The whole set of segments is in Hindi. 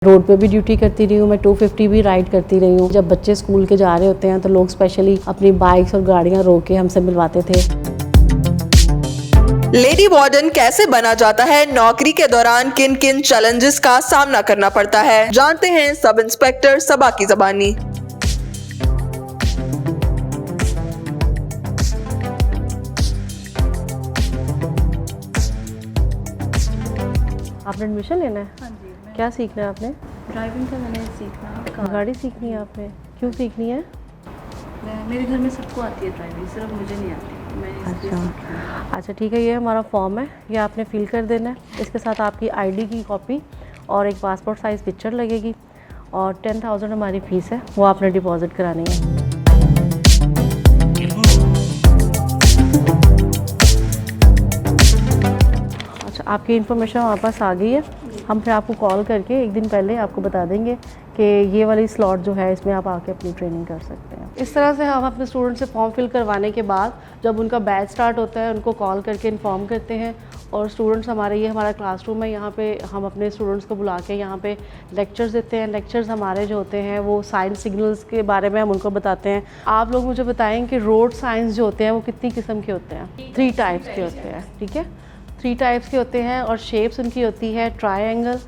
रोड पे भी ड्यूटी करती रही हूँ, मैं 250 भी राइड करती रही हूँ। जब बच्चे स्कूल के जा रहे होते हैं तो लोग स्पेशली अपनी बाइक्स और गाड़ियाँ रोक के हमसे मिलवाते थे। लेडी वार्डन कैसे बना जाता है, नौकरी के दौरान किन किन चैलेंजेस का सामना करना पड़ता है, जानते हैं सब इंस्पेक्टर सबा की ज़बानी। आपने एडमिशन लेना है? हाँ जी। क्या सीखना है आपने? ड्राइविंग का मैंने सीखना है। गाड़ी सीखनी है आपने? क्यों सीखनी है? मेरे घर में सबको आती है ड्राइविंग, सिर्फ मुझे नहीं आती। मैं इसलिए सीख रही हूँ। अच्छा ठीक है, ये हमारा फॉर्म है, ये आपने फिल कर देना है। इसके साथ आपकी आईडी की कॉपी और एक पासपोर्ट साइज़ पिक्चर लगेगी और 10,000 हमारी फ़ीस है, वो आपने डिपॉज़िट करानी है। अच्छा, आपकी इन्फॉर्मेशन हमारे पास आ गई है। हम फिर आपको कॉल करके एक दिन पहले आपको बता देंगे कि ये वाली स्लॉट जो है इसमें आप आके अपनी ट्रेनिंग कर सकते हैं। इस तरह से हम अपने स्टूडेंट से फॉर्म फिल करवाने के बाद जब उनका बैच स्टार्ट होता है उनको कॉल करके इन्फॉर्म करते हैं और स्टूडेंट्स ये हमारा क्लासरूम है, यहाँ पे हम अपने स्टूडेंट्स को बुला के यहाँ पे लेक्चर्स देते हैं। लेक्चर्स हमारे जो होते हैं वो साइंस सिग्नल्स के बारे में हम उनको बताते हैं। आप लोग मुझे बताएं कि रोड साइंस जो होते हैं वो कितनी किस्म के होते हैं? 3 टाइप्स के होते हैं, ठीक है। 3 टाइप्स के होते हैं और शेप्स उनकी होती है ट्रायंगल,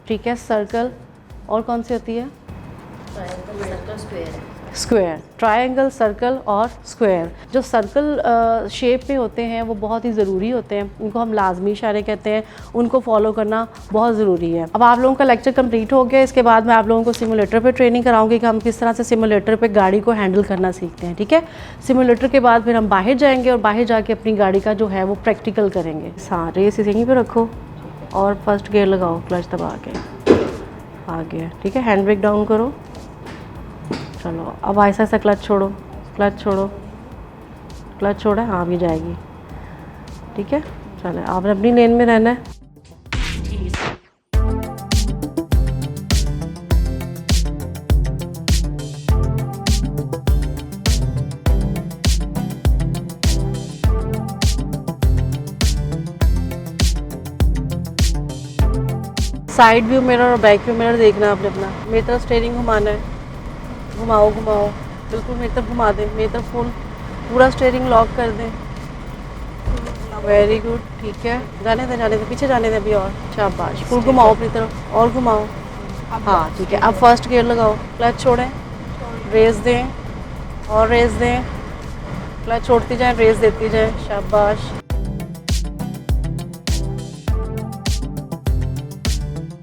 ठीक है, सर्कल, और कौन सी होती है? स्क्वायर। ट्रायंगल, सर्कल और स्क्वायर। जो सर्कल शेप में होते हैं वो बहुत ही ज़रूरी होते हैं, उनको हम लाजमी इशारे कहते हैं, उनको फॉलो करना बहुत ज़रूरी है। अब आप लोगों का लेक्चर कंप्लीट हो गया, इसके बाद मैं आप लोगों को सिमुलेटर पे ट्रेनिंग कराऊंगी कि हम किस तरह से सिमुलेटर पे गाड़ी को हैंडल करना सीखते हैं, ठीक है। सिमुलेटर के बाद फिर हम बाहर जाएंगे और बाहर जाके अपनी गाड़ी का जो है वो प्रैक्टिकल करेंगे। हाँ, रेस यहीं पर रखो और फर्स्ट गियर लगाओ, क्लच दबा के, आ गया, ठीक है। हैंड ब्रेक डाउन करो, चलो अब ऐसा ऐसा क्लच छोड़ो, क्लच छोड़ो, क्लच छोड़ा, हाँ भी जाएगी, ठीक है। चलो आपने अपनी लेन में रहना है। साइड व्यू मिरर और बैक व्यू मिरर देखना है आपने अपना। मेरी तरफ स्टीयरिंग घुमाना है, घुमाओ घुमाओ, बिल्कुल मेरी तरफ घुमा दें, मेरी तरफ फुल पूरा स्टीयरिंग लॉक कर दें। वेरी गुड, ठीक है। जाने दें, पीछे जाने दें अभी, और शाबाश, फुल घुमाओ अपनी तरफ और घुमाओ, हाँ ठीक है। अब फर्स्ट गियर लगाओ, क्लच छोड़ें, रेस दें और रेस दें, क्लच छोड़ती जाएं, रेस देती जाएं, शाबाश।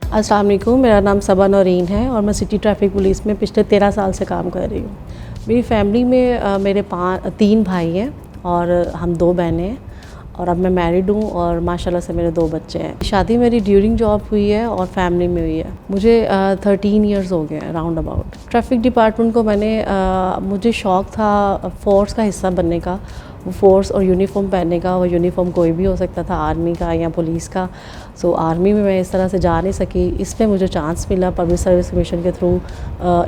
अस्सलाम वालेकुम, मेरा नाम सबा नौरीन है और मैं सिटी ट्रैफिक पुलिस में पिछले 13 साल से काम कर रही हूँ। मेरी फैमिली में मेरे 3 भाई हैं और हम 2 बहनें हैं और अब मैं मैरिड हूँ और माशाल्लाह से मेरे 2 बच्चे हैं। शादी मेरी ड्यूरिंग जॉब हुई है और फैमिली में हुई है। मुझे 13 इयर्स हो गए राउंड अबाउट। ट्रैफिक डिपार्टमेंट को मुझे शौक़ था फोर्स का हिस्सा बनने का, फोर्स और यूनिफॉर्म पहनने का। वो यूनिफॉर्म कोई भी हो सकता था, आर्मी का या पुलिस का। सो आर्मी में मैं इस तरह से जा नहीं सकी, इसमें मुझे चांस मिला पब्लिक सर्विस कमीशन के थ्रू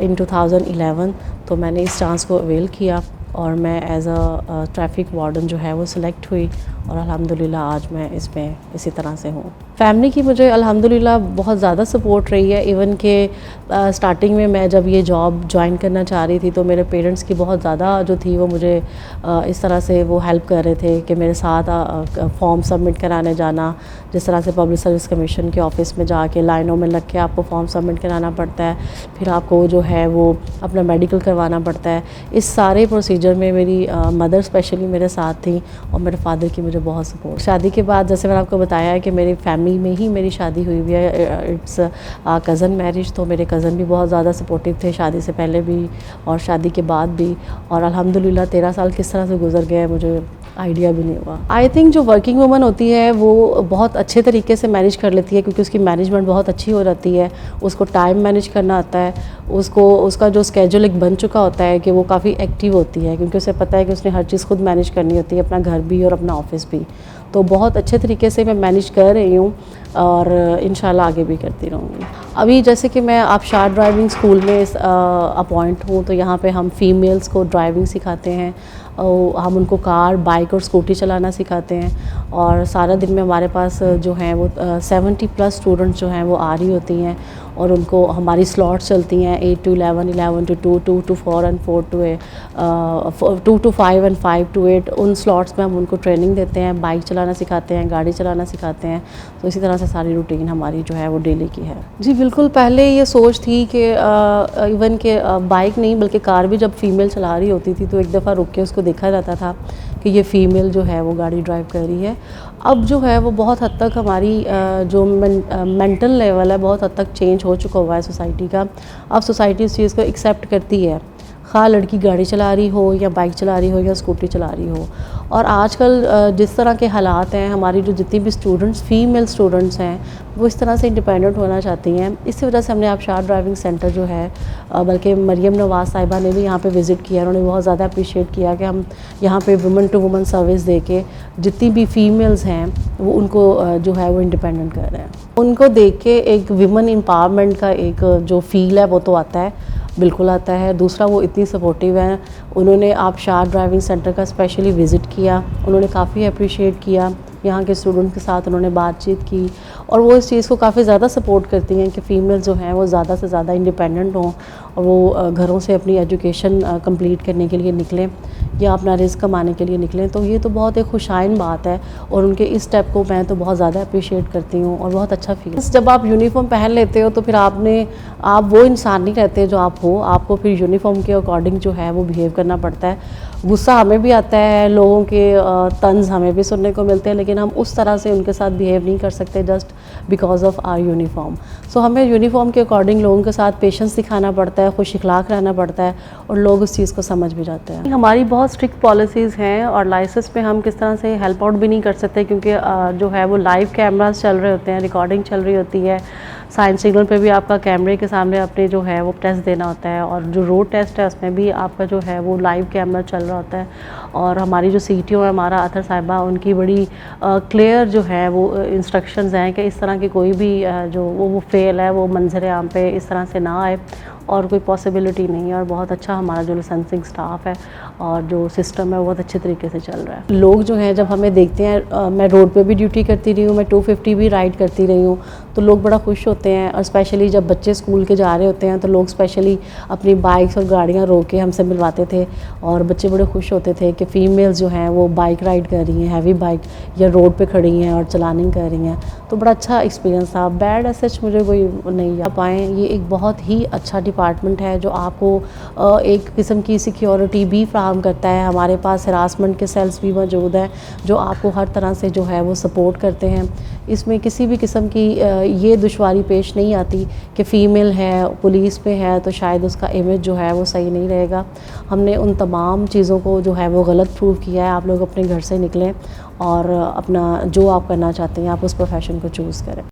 इन 2011। तो मैंने इस चांस को अवेल किया और मैं एज अ ट्रैफिक वार्डन जो है वो सिलेक्ट हुई और अल्हम्दुलिल्लाह आज मैं इसमें इसी तरह से हूँ। फैमिली की मुझे अल्हम्दुलिल्लाह बहुत ज़्यादा सपोर्ट रही है। इवन के स्टार्टिंग में मैं जब ये जॉब ज्वाइन करना चाह रही थी तो मेरे पेरेंट्स की बहुत ज़्यादा जो थी वो मुझे इस तरह से वो हेल्प कर रहे थे कि मेरे साथ फॉर्म सबमिट कराने जाना, जिस तरह से पब्लिक सर्विस कमीशन के ऑफ़िस में जाके लाइनों में लग के आपको फॉर्म सबमिट कराना पड़ता है, फिर आपको जो है वो अपना मेडिकल करवाना पड़ता है। इस सारे प्रोसीजर में मेरी मदर स्पेशली मेरे साथ थी और मेरे फादर की मुझे बहुत सपोर्ट। शादी के बाद जैसे मैंने आपको बताया है कि मेरी फैमिली में ही मेरी शादी हुई हुई है, इट्स कज़न मैरिज। तो मेरे कज़न भी बहुत ज़्यादा सपोर्टिव थे, शादी से पहले भी और शादी के बाद भी। और अल्हम्दुलिल्लाह 13 साल किस तरह से गुजर गए मुझे आइडिया भी नहीं हुआ। आई थिंक जो वर्किंग वूमन होती है वो बहुत अच्छे तरीके से मैनेज कर लेती है क्योंकि उसकी मैनेजमेंट बहुत अच्छी हो जाती है, उसको टाइम मैनेज करना आता है, उसका जो स्केड्यूल एक बन चुका होता है कि वो काफ़ी एक्टिव होती है क्योंकि उसे पता है कि उसने हर चीज़ खुद मैनेज करनी होती है, अपना घर भी और अपना ऑफिस भी। तो बहुत अच्छे तरीके से मैं मैनेज कर रही हूँ। और इंशाल्लाह आगे भी करती रहूँगी। अभी जैसे कि मैं आबशार ड्राइविंग स्कूल में अपॉइंट हूँ, तो यहाँ पे हम फीमेल्स को ड्राइविंग सिखाते हैं। हम उनको कार, बाइक और स्कूटी चलाना सिखाते हैं और सारा दिन में हमारे पास जो हैं वो 70+ स्टूडेंट्स जो हैं वो आ रही होती हैं और उनको हमारी स्लॉट्स चलती हैं 8 to 11, 11 to 2, 2 to 4 and 4 to 8, 2 to 5 and 5 to 8। उन स्लॉट्स में हम उनको ट्रेनिंग देते हैं, बाइक चलाना सिखाते हैं, गाड़ी चलाना सिखाते हैं। तो इसी तरह से सारी रूटीन हमारी जो है वो डेली की है। जी बिल्कुल, पहले ये सोच थी कि इवन के बाइक नहीं बल्कि कार भी जब फीमेल चला रही होती थी तो एक दफ़ा रुक के उसको देखा जाता था कि ये फ़ीमेल जो है वो गाड़ी ड्राइव कर रही है। अब जो है वो बहुत हद तक हमारी जो मेंटल लेवल है बहुत हद तक चेंज हो चुका हुआ है सोसाइटी का। अब सोसाइटी इस चीज़ को एक्सेप्ट करती है, ख़ास लड़की गाड़ी चला रही हो या बाइक चला रही हो या स्कूटी चला रही हो। और आजकल जिस तरह के हालात हैं, हमारी जो जितनी भी स्टूडेंट्स फीमेल स्टूडेंट्स हैं वो इस तरह से इंडिपेंडेंट होना चाहती हैं। इसी वजह से हमने आबशार ड्राइविंग सेंटर जो है, बल्कि मरियम नवाज़ साहिबा ने भी यहाँ पे विज़िट किया, उन्होंने बहुत ज़्यादा अप्रिशिएट किया कि हम यहाँ पे वुमन टू वुमन सर्विस दे के जितनी भी फीमेल्स हैं वो उनको जो है वो इंडिपेंडेंट कर रहे हैं। उनको देख के एक वुमन एम्पावरमेंट का एक जो फील है वो तो आता है, बिल्कुल आता है। दूसरा, वो इतनी सपोर्टिव हैं, उन्होंने आबशार ड्राइविंग सेंटर का स्पेशली विज़िट किया, उन्होंने काफ़ी अप्रिशिएट किया, यहाँ के स्टूडेंट के साथ उन्होंने बातचीत की और वो इस चीज़ को काफ़ी ज़्यादा सपोर्ट करती हैं कि फ़ीमेल जो हैं वो ज़्यादा से ज़्यादा इंडिपेंडेंट हों और वो घरों से अपनी एजुकेशन कंप्लीट करने के लिए निकलें या अपना रिस्क कमाने के लिए निकलें। तो ये तो बहुत एक खुशाइन बात है और उनके इस स्टेप को मैं तो बहुत ज़्यादा अप्रिशिएट करती हूँ और बहुत अच्छा फील। जब आप यूनिफॉर्म पहन लेते हो तो फिर आप वो इंसान नहीं रहते जो आप हो, आपको फिर यूनिफॉर्म के अकॉर्डिंग जो है वो बिहेव करना पड़ता है। गुस्सा हमें भी आता है, लोगों के तंज हमें भी सुनने को मिलते हैं, लेकिन हम उस तरह से उनके साथ बिहेव नहीं कर सकते just because of our uniform. So हमें यूनिफॉर्म के अकॉर्डिंग लोगों के साथ पेशेंस दिखाना पड़ता है, खुश इखलाक रहना पड़ता है और लोग उस चीज़ को समझ भी जाते हैं। हमारी बहुत स्ट्रिक्ट पॉलिसीज़ हैं और लाइसेंस में हम किस तरह से हेल्प आउट भी नहीं कर सकते क्योंकि जो है वो लाइव कैमरास चल रहे होते हैं, रिकॉर्डिंग चल रही होती है। साइन सिग्नल पे भी आपका कैमरे के सामने अपने जो है वो टेस्ट देना होता है और जो रोड टेस्ट है उसमें भी आपका जो है वो लाइव कैमरा चल रहा होता है। और हमारी जो CTO है हमारा अतर साहिबा, उनकी बड़ी क्लियर जो है वो इंस्ट्रक्शंस हैं कि इस तरह की कोई भी जो वो फेल है वो मंजर आम पे इस तरह से ना आए और कोई पॉसिबिलिटी नहीं है। और बहुत अच्छा हमारा जो लाइसेंसिंग स्टाफ है और जो सिस्टम है वो बहुत अच्छे तरीके से चल रहा है। लोग जो हैं जब हमें देखते हैं, मैं रोड पे भी ड्यूटी करती रही हूँ, मैं 250 भी राइड करती रही हूँ, तो लोग बड़ा खुश होते हैं। और स्पेशली जब बच्चे स्कूल के जा रहे होते हैं तो लोग स्पेशली अपनी बाइक्स और गाड़ियाँ रोक के हमसे मिलवाते थे और बच्चे बड़े खुश होते थे कि फ़ीमेल्स जो हैं वो बाइक राइड कर रही हैं, हैवी बाइक या रोड पे खड़ी हैं और चलानिंग कर रही हैं। तो बड़ा अच्छा एक्सपीरियंस था। बैड एसच मुझे कोई नहीं आ पाए। ये एक बहुत ही अच्छा डिपार्टमेंट है जो आपको एक किस्म की सिक्योरिटी भी फ्राहम करता है। हमारे पास हरासमेंट के सेल्स भी मौजूद हैं जो आपको हर तरह से जो है वो सपोर्ट करते हैं। इसमें किसी भी किस्म की ये दुश्वारी पेश नहीं आती कि फ़ीमेल है, पुलिस में है तो शायद उसका इमेज जो है वो सही नहीं रहेगा। हमने उन तमाम चीज़ों को जो है वो गलत प्रूव किया है। आप लोग अपने घर से निकलें और अपना जो आप करना चाहते हैं आप उस प्रोफेशन को चूज़ करें।